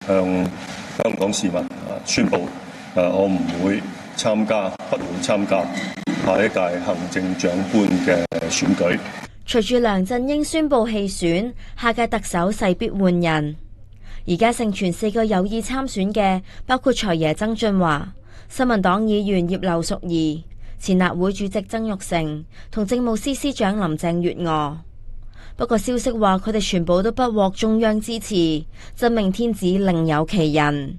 向香港市民宣布，我唔會參加，不會參加下一屆行政長官嘅選舉。隨住梁振英宣布棄選，下屆特首勢必換人。而家盛傳4個有意參選嘅，包括財爺曾俊華、新民黨議員葉劉淑儀、前立會主席曾鈺成同政務司司長林鄭月娥。不過消息話佢哋全部都不獲中央支持，真命天子另有其人。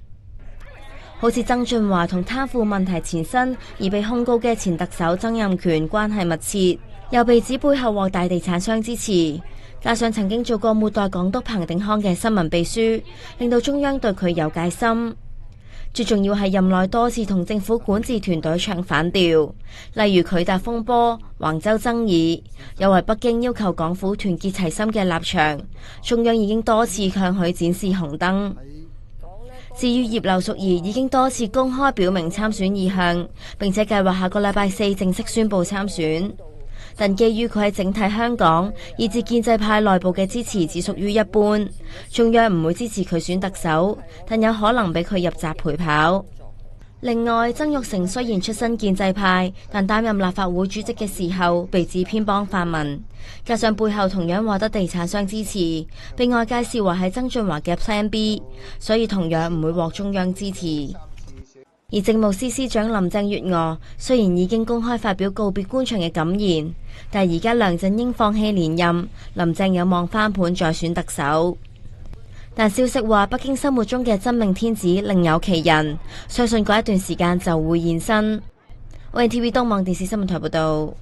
好似曾俊華同貪腐問題纏身而被控告嘅前特首曾蔭權關係密切，又被指背後獲大地產商支持，加上曾經做過末代港督彭定康嘅新聞秘書，令到中央對佢有戒心。最重要係任內多次同政府管治團隊唱反調，例如佢達風波、橫州爭議，又為北京要求港府團結齊心嘅立場，中央已經多次向佢展示紅燈。至於葉劉淑儀已經多次公開表明參選意向，並且計劃下個禮拜4正式宣布參選。但基於佢喺整體香港以至建制派內部嘅支持只屬於一般，中央唔會支持佢選特首，但有可能俾佢入閘陪跑。另外，曾鈺成雖然出身建制派，但擔任立法會主席嘅時候被指偏幫泛民，加上背後同樣獲得地產商支持，被外界視為係曾俊華嘅 Plan B， 所以同樣唔會獲中央支持。而政務司司長林鄭月娥雖然已經公開發表告別官場嘅感言，但而家梁振英放棄連任，林鄭有望翻盤再選特首。但消息話北京心目中嘅真命天子另有其人，相信嗰一段時間就會現身。ONTV 東網電視新聞台報道。